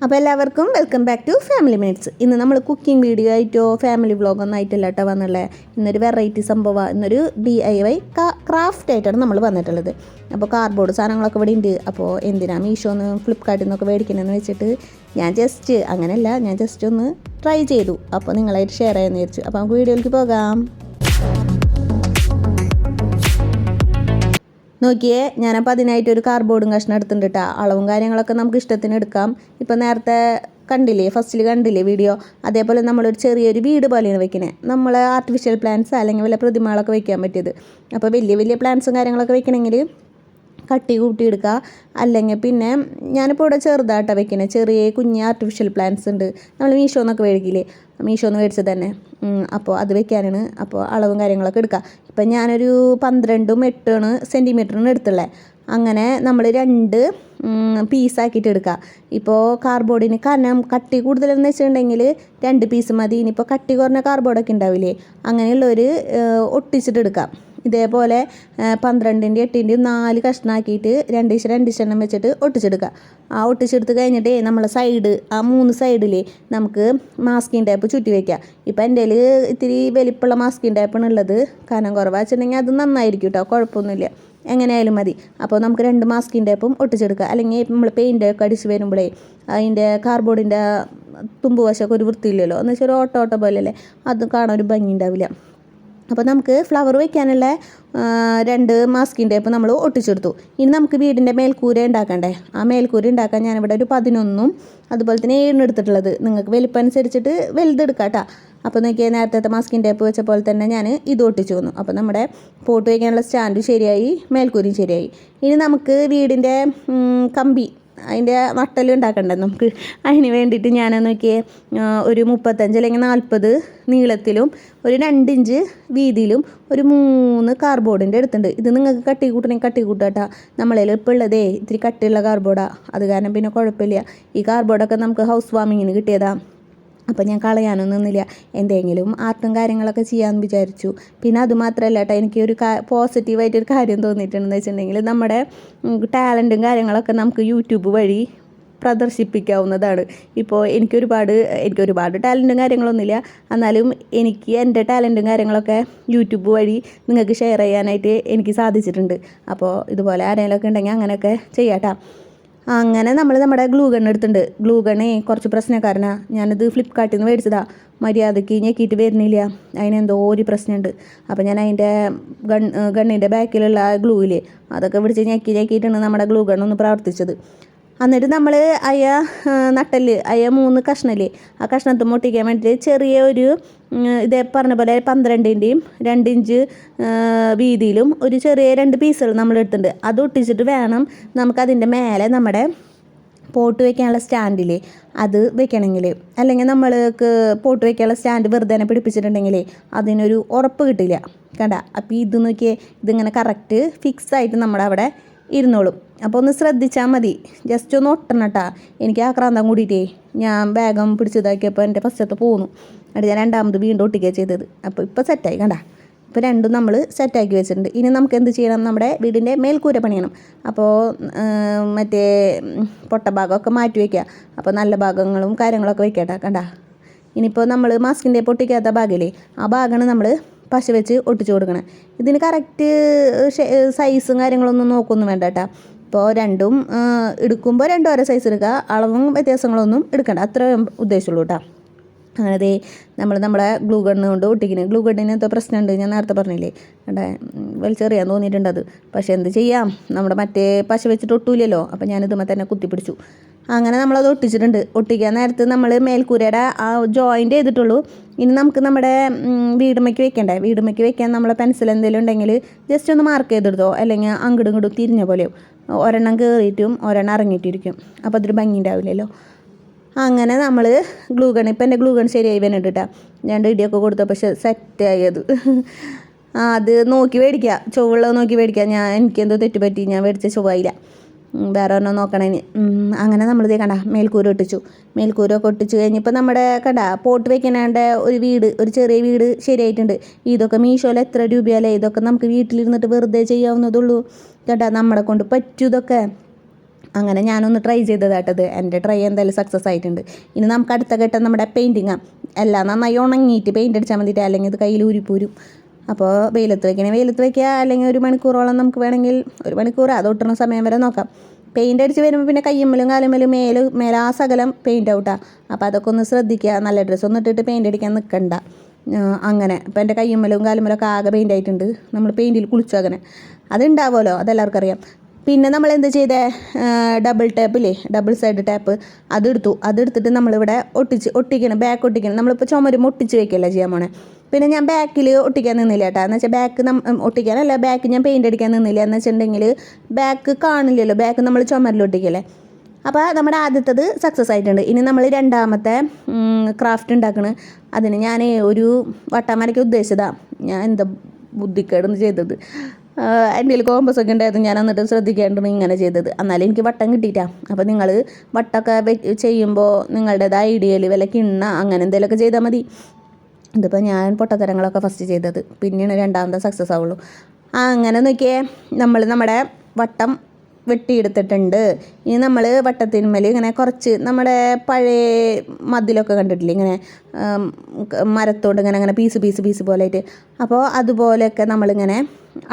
അപ്പോൾ എല്ലാവർക്കും welcome back to family minutes. ഇന്ന് നമ്മൾ കുക്കിംഗ് വീഡിയോ ആയിട്ടോ ഫാമിലി വ്ളോഗൊന്നും ആയിട്ടല്ല കേട്ടോ വന്നുള്ളത്. ഇന്നൊരു വെറൈറ്റി സംഭവമാണ്. ഇന്നൊരു DIY ക്രാഫ്റ്റ് ആയിട്ടാണ് നമ്മൾ വന്നിട്ടുള്ളത്. അപ്പോൾ കാർഡ്ബോർഡ് സാധനങ്ങളൊക്കെ ഇവിടെ ഉണ്ട്. അപ്പോൾ എന്തിനാ മീഷോന്ന് ഫ്ലിപ്കാർട്ടിൽ നിന്നൊക്കെ മേടിക്കണമെന്ന് വെച്ചിട്ട് ഞാൻ ജസ്റ്റ് ഒന്ന് ട്രൈ ചെയ്തു. അപ്പോൾ നിങ്ങളായിട്ട് ഷെയർ ചെയ്യാമെന്ന് വിചാരിച്ചു. അപ്പോൾ നമുക്ക് വീഡിയോയിലേക്ക് പോകാം. നോക്കിയേ, ഞാനപ്പോൾ അതിനായിട്ടൊരു കാർഡ്ബോർഡും കഷ്ണം എടുത്തിട്ടുണ്ട് കേട്ടോ. അളവും കാര്യങ്ങളൊക്കെ നമുക്ക് ഇഷ്ടത്തിന് എടുക്കാം. ഇപ്പം നേരത്തെ ഫസ്റ്റിൽ കണ്ടില്ലേ വീഡിയോ, അതേപോലെ നമ്മളൊരു ചെറിയൊരു വീട് പോലെയാണ് വെക്കുന്നത്. നമ്മൾ ആർട്ടിഫിഷ്യൽ പ്ലാന്റ്സ് അല്ലെങ്കിൽ വല്ല പ്രതിമകളൊക്കെ വെക്കാൻ പറ്റിയത്. അപ്പോൾ വലിയ പ്ലാന്റ്സും കാര്യങ്ങളൊക്കെ വെക്കണമെങ്കിൽ കട്ടി കൂട്ടിയെടുക്കുക. അല്ലെങ്കിൽ പിന്നെ ഞാനിപ്പോൾ ഇവിടെ ചെറുതായിട്ടാണ് വെക്കുന്നത്. ചെറിയ കുഞ്ഞ് ആർട്ടിഫിഷ്യൽ പ്ലാന്റ്സ് ഉണ്ട്, നമ്മൾ മീഷോന്നൊക്കെ മേടിക്കില്ലേ, മീഷോന്ന് മേടിച്ചത് തന്നെ. അപ്പോൾ അത് വെക്കാനാണ്. അപ്പോൾ അളവും കാര്യങ്ങളൊക്കെ എടുക്കുക. ഇപ്പം ഞാനൊരു 12-8 സെൻറ്റിമീറ്ററിന് എടുത്തുള്ളത്. അങ്ങനെ നമ്മൾ 2 പീസാക്കിയിട്ട് എടുക്കുക. ഇപ്പോൾ കാർഡ്ബോർഡിന് കട്ടി കൂടുതലെന്ന് വെച്ചിട്ടുണ്ടെങ്കിൽ 2 പീസ് മതി. ഇനിയിപ്പോൾ കട്ടി കുറഞ്ഞ കാർഡ്ബോർഡൊക്കെ ഉണ്ടാവില്ലേ, അങ്ങനെയുള്ളവർ ഒട്ടിച്ചിട്ട് എടുക്കാം. ഇതേപോലെ 12-ൻ്റെയും 8-ൻ്റെയും 4 കഷ്ണമാക്കിയിട്ട് 2 എണ്ണം വെച്ചിട്ട് ഒട്ടിച്ചെടുക്കുക. ആ ഒട്ടിച്ചെടുത്ത് കഴിഞ്ഞിട്ട് നമ്മളെ സൈഡ്, ആ 3 സൈഡിൽ നമുക്ക് മാസ്കിങ് ടേപ്പ് ചുറ്റി വയ്ക്കുക. ഇപ്പം എൻ്റെ ഇത്തിരി വലിപ്പമുള്ള മാസ്കിങ് ടേപ്പാണ് ഉള്ളത്. കനം കുറവാ വെച്ചിട്ടുണ്ടെങ്കിൽ അത് നന്നായിരിക്കും കേട്ടോ, കുഴപ്പമൊന്നുമില്ല, എങ്ങനെയായാലും മതി. അപ്പോൾ നമുക്ക് 2 മാസ്കിങ് ടേപ്പും ഒട്ടിച്ചെടുക്കുക. അല്ലെങ്കിൽ നമ്മൾ പെയിൻ്റൊക്കെ അടിച്ച് വരുമ്പോഴേ അതിൻ്റെ കാർഡ്ബോർഡിൻ്റെ തുമ്പുവശമൊക്കെ ഒരു വൃത്തിയില്ലല്ലോ, എന്ന് വെച്ചാൽ ഒരു ഓട്ടോ പോലെയല്ലേ, അത് കാണാൻ ഒരു ഭംഗി ഉണ്ടാവില്ല. അപ്പോൾ നമുക്ക് ഫ്ലവർ വയ്ക്കാനുള്ള 2 മാസ്കിങ് ടേപ്പ് നമ്മൾ ഒട്ടിച്ചെടുത്തു. ഇനി നമുക്ക് വീടിൻ്റെ മേൽക്കൂര ഉണ്ടാക്കണ്ടേ. ആ മേൽക്കൂര ഉണ്ടാക്കാൻ ഞാനിവിടെ ഒരു 11 അതുപോലെ തന്നെ 7 എടുത്തിട്ടുള്ളത്. നിങ്ങൾക്ക് വലിപ്പം അനുസരിച്ചിട്ട് വലുതെടുക്കാം കേട്ടോ. അപ്പോൾ നോക്കിയാൽ നേരത്തെ മാസ്കിങ് ടേപ്പ് വെച്ച പോലെ തന്നെ ഞാൻ ഇത് ഒട്ടിച്ചു വന്നു. അപ്പോൾ നമ്മുടെ പോട്ട് വയ്ക്കാനുള്ള സ്റ്റാൻഡ് ശരിയായി, മേൽക്കൂരയും ശരിയായി. ഇനി നമുക്ക് വീടിൻ്റെ കമ്പി, അതിൻ്റെ നട്ടൽ ഉണ്ടാക്കണ്ടേ നമുക്ക്. അതിന് വേണ്ടിയിട്ട് ഞാൻ നോക്കിയേ ഒരു 35 അല്ലെങ്കിൽ 40 നീളത്തിലും ഒരു 2 ഇഞ്ച് വീതിയിലും ഒരു 3 കാർഡ്ബോർഡിൻ്റെ എടുത്തിട്ടുണ്ട്. ഇത് നിങ്ങൾക്ക് കട്ടി കൂട്ടണമെങ്കിൽ കട്ടി കൂട്ടാട്ടാ. നമ്മളതിൽ ഇപ്പോൾ ഉള്ളതേ ഇത്തിരി കട്ടിയുള്ള കാർഡ്ബോർഡാണ്. അത് കാരണം പിന്നെ കുഴപ്പമില്ല. ഈ കാർഡ്ബോർഡൊക്കെ നമുക്ക് ഹൗസ് വാമിങ്ങിന് കിട്ടിയതാണ്. അപ്പോൾ ഞാൻ കളയാനൊന്നും നിന്നില്ല, എന്തെങ്കിലും ആർട്ടും കാര്യങ്ങളൊക്കെ ചെയ്യാമെന്ന് വിചാരിച്ചു. പിന്നെ അതുമാത്രമല്ല കേട്ടോ, എനിക്ക് ഒരു പോസിറ്റീവായിട്ടൊരു കാര്യം തോന്നിയിട്ടുണ്ടെന്ന് വെച്ചിട്ടുണ്ടെങ്കിൽ നമ്മുടെ ടാലൻറ്റും കാര്യങ്ങളൊക്കെ നമുക്ക് യൂട്യൂബ് വഴി പ്രദർശിപ്പിക്കാവുന്നതാണ്. ഇപ്പോൾ എനിക്കൊരുപാട് ടാലൻറ്റും കാര്യങ്ങളൊന്നുമില്ല, എന്നാലും എനിക്ക് എൻ്റെ ടാലൻറ്റും കാര്യങ്ങളൊക്കെ യൂട്യൂബ് വഴി നിങ്ങൾക്ക് ഷെയർ ചെയ്യാനായിട്ട് എനിക്ക് സാധിച്ചിട്ടുണ്ട്. അപ്പോൾ ഇതുപോലെ ആരെങ്കിലുമൊക്കെ ഉണ്ടെങ്കിൽ അങ്ങനെയൊക്കെ ചെയ്യാട്ടോ. അങ്ങനെ നമ്മൾ നമ്മുടെ ഗ്ലൂ ഗൺ എടുത്തിട്ടുണ്ട്. ഗ്ലൂ ഗണ്ണേ കുറച്ച് പ്രശ്നക്കാരനാണ്. ഞാനത് ഫ്ലിപ്കാർട്ടിൽ നിന്ന് മേടിച്ചതാണ്. മര്യാദയ്ക്ക് ഞെക്കിയിട്ട് വരുന്നില്ല, അതിനെന്തോ ഒരു പ്രശ്നമുണ്ട്. അപ്പോൾ ഞാൻ അതിൻ്റെ ഗണ്ണിൻ്റെ ബാക്കിലുള്ള ഗ്ലൂയില്ലേ, അതൊക്കെ പിടിച്ച് ഞെക്കിയിട്ടാണ് നമ്മുടെ ഗ്ലൂ ഗൺ ഒന്ന് പ്രവർത്തിച്ചത്. എന്നിട്ട് നമ്മൾ നട്ടല് 3 കഷ്ണല്ലേ, ആ കഷ്ണത്തിൽ മുട്ടിക്കാൻ വേണ്ടിയിട്ട് ചെറിയ ഒരു ഇതേ പറഞ്ഞ പോലെ 12-ൻ്റെയും 2 ഇഞ്ച് വീതിയിലും ഒരു ചെറിയ 2 പീസുകൾ നമ്മൾ എടുത്തിട്ടുണ്ട്. അത് ഒട്ടിച്ചിട്ട് വേണം നമുക്കതിൻ്റെ മേലെ നമ്മുടെ പോട്ട് വയ്ക്കാനുള്ള സ്റ്റാൻഡില്ലേ അത് വെക്കണമെങ്കിൽ. അല്ലെങ്കിൽ നമ്മൾക്ക് പോട്ട് വയ്ക്കാനുള്ള സ്റ്റാൻഡ് വെറുതെ പിടിപ്പിച്ചിട്ടുണ്ടെങ്കിൽ അതിനൊരു ഉറപ്പ് കിട്ടില്ല കണ്ട. അപ്പോൾ ഇത് നോക്കിയേ, ഇതിങ്ങനെ കറക്റ്റ് ഫിക്സായിട്ട് നമ്മുടെ അവിടെ ഇരുന്നോളും. അപ്പോൾ ഒന്ന് ശ്രദ്ധിച്ചാൽ മതി, ജസ്റ്റ് ഒന്ന് ഒട്ടണം കേട്ടോ. എനിക്ക് ആക്രാന്തം കൂടിയിട്ടേ ഞാൻ വേഗം പിടിച്ചതാക്കിയപ്പോൾ എൻ്റെ ഫസ്റ്റത്തെ പോന്നു. എന്നിട്ട് ഞാൻ 2ാമത് വീണ്ടും ഒട്ടിക്കുക ചെയ്തത്. അപ്പോൾ ഇപ്പോൾ സെറ്റായി കണ്ട. ഇപ്പോൾ 2ഉം നമ്മൾ സെറ്റാക്കി വെച്ചിട്ടുണ്ട്. ഇനി നമുക്ക് എന്ത് ചെയ്യണം, നമ്മുടെ വീടിൻ്റെ മേൽക്കൂര പണിയണം. അപ്പോൾ മറ്റേ പൊട്ട ഭാഗമൊക്കെ മാറ്റി വയ്ക്കുക. അപ്പോൾ നല്ല ഭാഗങ്ങളും കാര്യങ്ങളൊക്കെ വയ്ക്കട്ടെ കണ്ട. ഇനിയിപ്പോൾ നമ്മൾ മാസ്കിൻ്റെ പൊട്ടിക്കാത്ത ഭാഗമില്ലേ, ആ ഭാഗമാണ് നമ്മൾ പശ വെച്ച് ഒട്ടിച്ചു കൊടുക്കണം. ഇതിന് കറക്റ്റ് സൈസും കാര്യങ്ങളൊന്നും നോക്കൊന്നും വേണ്ട കേട്ടോ. ഇപ്പോൾ 2ഉം എടുക്കുമ്പോൾ 2 ഓരോ സൈസ് എടുക്കുക, അളവും വ്യത്യാസങ്ങളൊന്നും എടുക്കണ്ട, അത്ര ഉദ്ദേശമുള്ളൂ കേട്ടോ. അങ്ങനെ നമ്മുടെ ഗ്ലൂ ഗണ്ണ് കൊണ്ട് ഒട്ടിക്കുന്നത്. ഗ്ലൂ ഗണ്ണിന് എന്തോ പ്രശ്നമുണ്ട്, ഞാൻ നേരത്തെ പറഞ്ഞില്ലേ കണ്ടേ, വലിച്ചെറിയാൻ തോന്നിയിട്ടുണ്ട് അത്. പക്ഷേ എന്ത് ചെയ്യാം, നമ്മുടെ മറ്റേ പശ വെച്ചിട്ട് ഒട്ടൂലല്ലോ. അപ്പോൾ ഞാനിതുമ്പോൾ തന്നെ കുത്തിപ്പിടിച്ചു. അങ്ങനെ നമ്മളത് ഒട്ടിച്ചിട്ടുണ്ട്. ഒട്ടിക്കാൻ നേരത്ത് നമ്മൾ മേൽക്കൂരയുടെ ആ ജോയിൻ്റ് ചെയ്തിട്ടുള്ളൂ. ഇനി നമുക്ക് നമ്മുടെ വീടുമ്മയ്ക്ക് വെക്കണ്ടേ. വീടുമ്മയ്ക്ക് വെക്കാൻ നമ്മളെ പെൻസിൽ എന്തെങ്കിലും ഉണ്ടെങ്കിൽ ജസ്റ്റ് ഒന്ന് മാർക്ക് ചെയ്തെടുത്തോ, അല്ലെങ്കിൽ അങ്ങോട്ടും ഇങ്ങോട്ടും തിരിഞ്ഞ പോലെയോ, ഒരെണ്ണം കയറിയിട്ടും ഒരെണ്ണം ഇറങ്ങിയിട്ടിരിക്കും. അപ്പോൾ അതൊരു ഭംഗി ഉണ്ടാവില്ലല്ലോ. അങ്ങനെ നമ്മൾ ഗ്ലൂ ഗൺ, ഇപ്പം എൻ്റെ ഗ്ലൂ ഗൺ ശരിയായി വേണ്ടിട്ട് കേട്ടോ. 2 ഇടിയൊക്കെ കൊടുത്തപ്പോൾ സെറ്റായത്. അത് നോക്കി മേടിക്കുക, ചൊവ്വുള്ളത് നോക്കി മേടിക്കുക. എനിക്കെന്തോ തെറ്റുപറ്റി, ഞാൻ മേടിച്ച ചൊവ്വായില്ല, വേറെ ഒരെണ്ണം നോക്കണേ. അങ്ങനെ നമ്മളിതേ കണ്ട മേൽക്കൂര ഒട്ടിച്ചു. മേൽക്കൂരൊക്കെ ഒട്ടിച്ച് കഴിഞ്ഞപ്പോൾ നമ്മുടെ കണ്ട പോട്ട് വെക്കാനാണ്ട് ഒരു ചെറിയ വീട് ശരിയായിട്ടുണ്ട്. ഇതൊക്കെ മീഷോയിൽ എത്ര രൂപയല്ലേ, ഇതൊക്കെ നമുക്ക് വീട്ടിലിരുന്നിട്ട് വെറുതെ ചെയ്യാവുന്നതുള്ളൂ കേട്ടോ. നമ്മളെ കൊണ്ട് പറ്റും ഇതൊക്കെ. അങ്ങനെ ഞാനൊന്ന് ട്രൈ ചെയ്തതാട്ടത്. എൻ്റെ ട്രൈ എന്തായാലും സക്സസ് ആയിട്ടുണ്ട്. ഇനി നമുക്ക് അടുത്ത ഘട്ടം നമ്മുടെ പെയിൻറ്റിങ്ങാണ്. എല്ലാം നന്നായി ഉണങ്ങിയിട്ട് പെയിൻ്റ് അടിച്ചാൽ മതിയിട്ട്, അല്ലെങ്കിൽ ഇത് കയ്യിൽ ഊരിപ്പോരും. അപ്പോൾ വെയിലത്ത് വയ്ക്കുക, അല്ലെങ്കിൽ 1 മണിക്കൂറോളം നമുക്ക് വേണമെങ്കിൽ 1 മണിക്കൂർ അത് ഒട്ടുന്ന സമയം വരെ നോക്കാം. പെയിൻ്റ് അടിച്ച് വരുമ്പോൾ പിന്നെ കയ്യുമ്മലും കാലുമ്മലും മേലെ ആ സകലം പെയിൻ്റ് ഔട്ടാണ്. അപ്പോൾ അതൊക്കെ ഒന്ന് ശ്രദ്ധിക്കുക. നല്ല ഡ്രസ്സൊന്നും ഇട്ടിട്ട് പെയിൻ്റ് അടിക്കാൻ നിൽക്കണ്ട. അങ്ങനെ ഇപ്പോൾ എൻ്റെ കയ്യുമ്മലും കാലുമ്മലൊക്കെ ആകെ പെയിൻ്റ് ആയിട്ടുണ്ട്. നമ്മൾ പെയിൻറ്റിൽ കുളിച്ചു അങ്ങനെ അതുണ്ടാവുമല്ലോ, അതെല്ലാവർക്കും അറിയാം. പിന്നെ നമ്മൾ എന്ത് ചെയ്തേ, ഡബിൾ സൈഡ് ടാപ്പ് അതെടുത്തിട്ട് നമ്മളിവിടെ ഒട്ടിക്കണം, ബാക്ക് ഒട്ടിക്കണം. നമ്മളിപ്പോൾ ചുമരും ഒട്ടിച്ച് വയ്ക്കല്ലേ ചെയ്യാൻ പോണേ. പിന്നെ ഞാൻ ബാക്കിൽ ഒട്ടിക്കാൻ നിന്നില്ല കേട്ടോ. എന്ന് വെച്ചാൽ ബാക്ക് ഒട്ടിക്കാനല്ല, ബാക്ക് ഞാൻ പെയിൻ്റ് അടിക്കാൻ നിന്നില്ല. എന്ന് വെച്ചിട്ടുണ്ടെങ്കിൽ ബാക്ക് കാണില്ലല്ലോ, ബാക്ക് നമ്മൾ ചുമരിൽ ഒട്ടിക്കല്ലേ. അപ്പോൾ നമ്മുടെ ആദ്യത്തേത് സക്സസ് ആയിട്ടുണ്ട്. ഇനി നമ്മൾ രണ്ടാമത്തെ ക്രാഫ്റ്റ് ഉണ്ടാക്കണം. അതിന് ഞാൻ ഒരു വട്ടം വരയ്ക്കാൻ ഉദ്ദേശിച്ചതാണ്. ഞാൻ എന്താ ബുദ്ധിക്കേടെന്ന് ചെയ്തത്. എൻ്റെ കയ്യിൽ കോമ്പസ് ഒക്കെ ഉണ്ടായിരുന്നു. ഞാൻ എന്നിട്ട് ശ്രദ്ധിക്കേണ്ടത് ഇങ്ങനെ ചെയ്തത്. എന്നാലും എനിക്ക് വട്ടം കിട്ടിയിട്ടാണ്. അപ്പോൾ നിങ്ങൾ വട്ടമൊക്കെ ചെയ്യുമ്പോൾ നിങ്ങളുടേതായ ഐഡിയയിൽ വല്ല കിണ്ണ അങ്ങനെ എന്തെങ്കിലുമൊക്കെ ചെയ്താൽ മതി. ഇതിപ്പോൾ ഞാൻ പൊട്ടത്തരങ്ങളൊക്കെ ഫസ്റ്റ് ചെയ്തത്, പിന്നെയാണ് രണ്ടാമത്തെ സക്സസ് ആവുള്ളൂ. അങ്ങനെ നോക്കിയേ, നമ്മുടെ വട്ടം വെട്ടിയെടുത്തിട്ടുണ്ട്. ഇനി നമ്മൾ വട്ടത്തിന്മേൽ ഇങ്ങനെ കുറച്ച് നമ്മുടെ പഴയ മതിലൊക്കെ കണ്ടിട്ടില്ലേ, ഇങ്ങനെ മരത്തോട് ഇങ്ങനെ പീസ് പോലെ ആയിട്ട്. അപ്പോൾ അതുപോലെയൊക്കെ നമ്മളിങ്ങനെ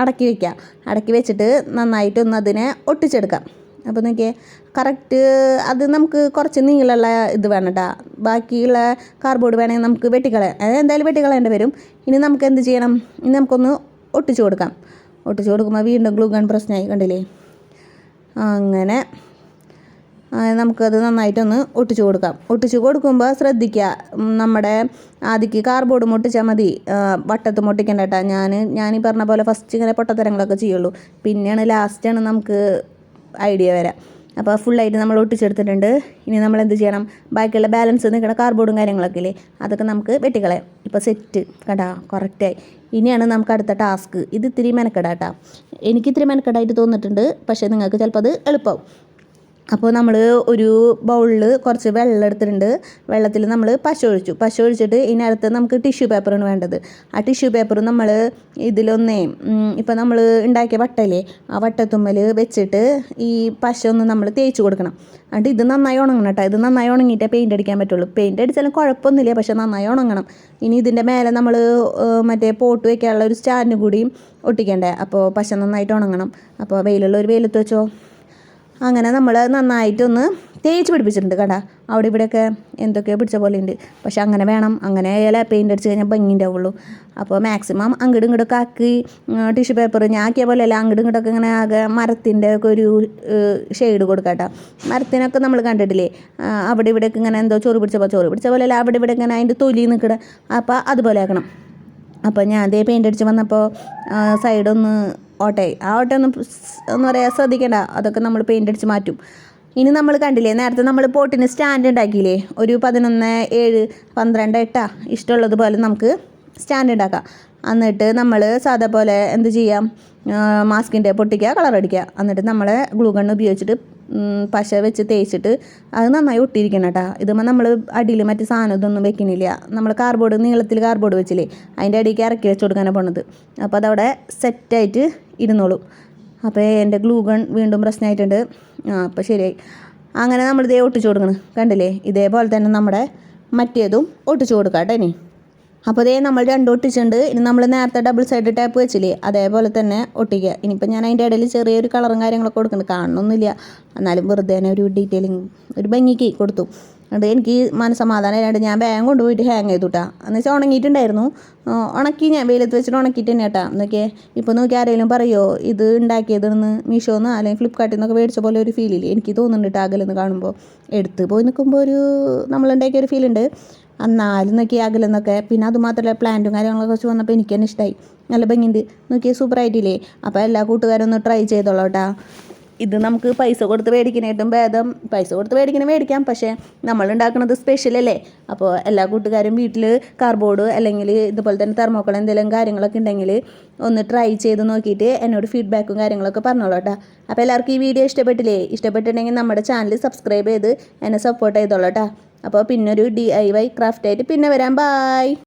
അടക്കി വെച്ചിട്ട് നന്നായിട്ടൊന്ന് അതിനെ ഒട്ടിച്ചെടുക്കാം. അപ്പോൾ നോക്കിയേ, കറക്റ്റ് അത് നമുക്ക് കുറച്ച് നീളമുള്ള ഇത് വേണം കേട്ടോ. ബാക്കിയുള്ള കാർഡ്ബോർഡ് വേണമെങ്കിൽ നമുക്ക് എന്തായാലും വെട്ടിക്കളയേണ്ടി വരും. ഇനി നമുക്ക് എന്ത് ചെയ്യണം, ഇനി നമുക്കൊന്ന് ഒട്ടിച്ചു കൊടുക്കുമ്പോൾ വീണ്ടും ഗ്ലൂ ഗൺ പ്രശ്നമായി, കണ്ടില്ലേ. അങ്ങനെ നമുക്കത് നന്നായിട്ടൊന്ന് ഒട്ടിച്ചു കൊടുക്കുമ്പോൾ ശ്രദ്ധിക്കുക, നമ്മുടെ ആദ്യക്ക് കാർഡ്ബോർഡ് ഒട്ടിച്ചാൽ മതി, വട്ടത്തും ഒട്ടിക്കണ്ട കേട്ടോ. ഞാൻ പറഞ്ഞ പോലെ ഫസ്റ്റ് ഇങ്ങനെ പൊട്ടത്തരങ്ങളൊക്കെ ചെയ്യുള്ളൂ, പിന്നെയാണ് ലാസ്റ്റാണ് നമുക്ക് ഐഡിയ വരാം. അപ്പോൾ ഫുള്ളായിട്ട് നമ്മൾ ഒട്ടിച്ചെടുത്തിട്ടുണ്ട്. ഇനി നമ്മൾ എന്ത് ചെയ്യണം, ബാക്കിയുള്ള ബാലൻസ് നിൽക്കുന്ന കാർഡ്ബോർഡും കാര്യങ്ങളൊക്കെ ഇല്ലേ, അതൊക്കെ നമുക്ക് വെട്ടിക്കളയാം. ഇപ്പോൾ സെറ്റ് കണ്ടാ കറക്റ്റായി. ഇനിയാണ് നമുക്ക് അടുത്ത ടാസ്ക്. ഇത് ഇത്തിരി മെനക്കെടാട്ടാ, എനിക്കിത്തിരി മെനക്കെടായിട്ട് തോന്നിയിട്ടുണ്ട്. പക്ഷേ നിങ്ങൾക്ക് ചിലപ്പോൾ അത് എളുപ്പമാവും. അപ്പോൾ നമ്മൾ ഒരു ബൗളിൽ കുറച്ച് വെള്ളം എടുത്തിട്ടുണ്ട്. വെള്ളത്തിൽ നമ്മൾ പശ ഒഴിച്ചിട്ട് ഇതിനകത്ത് നമുക്ക് ടിഷ്യൂ പേപ്പറാണ് വേണ്ടത്. ആ ടിഷ്യൂ പേപ്പർ നമ്മൾ ഇതിലൊന്നേ ഇപ്പോൾ നമ്മൾ ഉണ്ടാക്കിയ വട്ടല്ലേ, ആ വട്ടത്തുമ്മൽ വെച്ചിട്ട് ഈ പശ ഒന്ന് നമ്മൾ തേച്ച് കൊടുക്കണം. എന്നിട്ട് ഇത് നന്നായി ഉണങ്ങണം കേട്ടോ. ഇത് നന്നായി ഉണങ്ങിയിട്ടേ പെയിൻ്റ് അടിക്കാൻ പറ്റുള്ളൂ. പെയിൻ്റ് അടിച്ചാലും കുഴപ്പമൊന്നുമില്ല, പക്ഷേ നന്നായി ഉണങ്ങണം. ഇനി ഇതിൻ്റെ മേലെ നമ്മൾ മറ്റേ പോട്ട് വയ്ക്കാനുള്ള ഒരു സ്റ്റാൻഡ് കൂടിയും ഒട്ടിക്കണ്ടേ. അപ്പോൾ പശ നന്നായിട്ട് ഉണങ്ങണം. അപ്പോൾ വെയിലുള്ള ഒരു വെയിലത്ത് വെച്ചോ. അങ്ങനെ നമ്മൾ നന്നായിട്ടൊന്ന് തേച്ച് പിടിപ്പിച്ചിട്ടുണ്ട് കേട്ടോ. അവിടെ ഇവിടെയൊക്കെ എന്തൊക്കെയോ പിടിച്ച പോലെ ഉണ്ട്. പക്ഷെ അങ്ങനെ വേണം, അങ്ങനെ ആയാലേ പെയിൻ്റ് അടിച്ച് കഴിഞ്ഞാൽ ഭംഗി ഉണ്ടാവുള്ളൂ. അപ്പോൾ മാക്സിമം അങ്ങോട്ടും ഇങ്ങോട്ടൊക്കെ ആക്കി ടിഷ്യൂ പേപ്പർ ഞാൻ ആക്കിയ പോലെയല്ല, അങ്ങോട്ടും ഇങ്ങോട്ടൊക്കെ ഇങ്ങനെ ആകെ മരത്തിൻ്റെ ഒക്കെ ഒരു ഷെയ്ഡ് കൊടുക്കാം കേട്ടോ. മരത്തിനൊക്കെ നമ്മൾ കണ്ടിട്ടില്ലേ, അവിടെ ഇവിടെയൊക്കെ ഇങ്ങനെ എന്തോ ചോറ് പിടിച്ച പോലെയല്ല, അവിടെ ഇവിടെ ഇങ്ങനെ അതിൻ്റെ തൊലി നിൽക്കണം. അപ്പോൾ അതുപോലെ ആക്കണം. അപ്പോൾ ഞാൻ അതേ പെയിൻ്റ് അടിച്ച് വന്നപ്പോൾ സൈഡൊന്ന് ഓട്ടയായി. ആ ഓട്ടയൊന്നും എന്താ പറയുക ശ്രദ്ധിക്കേണ്ട, അതൊക്കെ നമ്മൾ പെയിൻ്റ് അടിച്ച് മാറ്റും. ഇനി നമ്മൾ കണ്ടില്ലേ, നേരത്തെ നമ്മൾ പോട്ടിന് സ്റ്റാൻഡ് ഉണ്ടാക്കിയില്ലേ, ഒരു 11, 7, 12, 8 ഇഷ്ടമുള്ളതുപോലെ നമുക്ക് സ്റ്റാൻഡ് ഉണ്ടാക്കാം. എന്നിട്ട് നമ്മൾ സാധാ പോലെ എന്ത് ചെയ്യാം, മാസ്കിൻ്റെ പൊട്ടിക്കുക, കളറടിക്കുക. എന്നിട്ട് നമ്മൾ ഗ്ലൂ ഗണ്ണ് ഉപയോഗിച്ചിട്ട് പശ വെച്ച് തേച്ചിട്ട് അത് നന്നായി ഒട്ടിയിരിക്കണം കേട്ടോ. ഇതുമ്പോൾ നമ്മൾ അടിയിൽ മറ്റ് സാധനം ഇതൊന്നും വെക്കുന്നില്ല. നമ്മൾ കാർഡ്ബോർഡ് നീളത്തിൽ കാർഡ്ബോർഡ് വെച്ചില്ലേ, അതിൻ്റെ അടിയിലേക്ക് ഇറക്കി വെച്ച് കൊടുക്കാനാണ് പോണത്. അപ്പോൾ അതവിടെ സെറ്റായിട്ട് ഇരുന്നോളും. അപ്പോൾ എൻ്റെ ഗ്ലൂ ഗൺ വീണ്ടും പ്രശ്നമായിട്ടുണ്ട്. അപ്പോൾ ശരിയായി. അങ്ങനെ നമ്മളിതേ ഒട്ടിച്ചു കൊടുക്കണം, കണ്ടില്ലേ. ഇതേപോലെ തന്നെ നമ്മുടെ മറ്റേതും ഒട്ടിച്ചു കൊടുക്കാം കേട്ടോ. ഇനി അപ്പോൾ അതേ നമ്മൾ 2 ഒട്ടിച്ചിട്ടുണ്ട്. ഇനി നമ്മൾ നേരത്തെ ഡബിൾ സൈഡ് ടാപ്പ് വെച്ചില്ലേ, അതേപോലെ തന്നെ ഒട്ടിക്കുക. ഇനിയിപ്പോൾ ഞാൻ അതിൻ്റെ ഇടയിൽ ചെറിയൊരു കളറും കാര്യങ്ങളൊക്കെ കൊടുക്കുന്നുണ്ട്, കാണണമെന്നില്ല, എന്നാലും വെറുതെ തന്നെ ഒരു ഡീറ്റെയിലിങ് ഒരു ഭംഗിക്ക് കൊടുത്തു. അതുകൊണ്ട് എനിക്ക് മനസ്സമാധാനമായിട്ട് ഞാൻ വേഗം കൊണ്ടുപോയിട്ട് ഹാങ് ചെയ്തു കേട്ടോ. എന്ന് വെച്ചാൽ ഉണങ്ങിയിട്ടുണ്ടായിരുന്നു, ഉണക്കി ഞാൻ വെയിലത്ത് വെച്ചിട്ട് ഉണക്കിയിട്ട് തന്നെ കേട്ടോ. എന്നൊക്കെ ഇപ്പോൾ നോക്കി ആരെങ്കിലും പറയുമോ ഇത് ഉണ്ടാക്കിയതെന്ന്, മീഷോന്ന് അല്ലെങ്കിൽ ഫ്ലിപ്കാർട്ടിൽ നിന്നൊക്കെ മേടിച്ച പോലെ ഒരു ഫീലില്ലേ, എനിക്ക് തോന്നുന്നുണ്ട് കേട്ടോ. അകലെന്ന് കാണുമ്പോൾ എടുത്ത് പോയി നിൽക്കുമ്പോൾ ഒരു നമ്മളുണ്ടാക്കിയ ഒരു ഫീലുണ്ട്. എന്നാലും നോക്കി അകലെന്നൊക്കെ. പിന്നെ അതുമാത്രമല്ല പ്ലാന്റും കാര്യങ്ങളൊക്കെ വെച്ച് വന്നപ്പോൾ എനിക്ക് തന്നെ ഇഷ്ടമായി, നല്ല ഭംഗിയുണ്ട്, നോക്കിയാൽ സൂപ്പറായിട്ടില്ലേ. അപ്പോൾ എല്ലാ കൂട്ടുകാരും ഒന്ന് ട്രൈ ചെയ്തോളൂ കേട്ടോ. ഇത് നമുക്ക് പൈസ കൊടുത്ത് മേടിക്കുന്നതായിട്ടും ഭേദം, പൈസ കൊടുത്ത് മേടിക്കാം, പക്ഷേ നമ്മൾ ഉണ്ടാക്കുന്നത് സ്പെഷ്യലല്ലേ. അപ്പോൾ എല്ലാ കൂട്ടുകാരും വീട്ടിൽ കാർഡ്ബോർഡ് അല്ലെങ്കിൽ ഇതുപോലെ തന്നെ തെർമോക്കോൾ എന്തെങ്കിലും കാര്യങ്ങളൊക്കെ ഉണ്ടെങ്കിൽ ഒന്ന് ട്രൈ ചെയ്ത് നോക്കിയിട്ട് എന്നോട് ഫീഡ്ബാക്കും കാര്യങ്ങളൊക്കെ പറഞ്ഞോളൂ കേട്ടോ. അപ്പോൾ എല്ലാവർക്കും ഈ വീഡിയോ ഇഷ്ടപ്പെട്ടിട്ടുണ്ടെങ്കിൽ നമ്മുടെ ചാനൽ സബ്സ്ക്രൈബ് ചെയ്ത് എന്നെ സപ്പോർട്ട് ചെയ്തോളൂ കേട്ടോ. അപ്പോൾ പിന്നൊരു DIY ക്രാഫ്റ്റായിട്ട് പിന്നെ വരാം. ബായ്.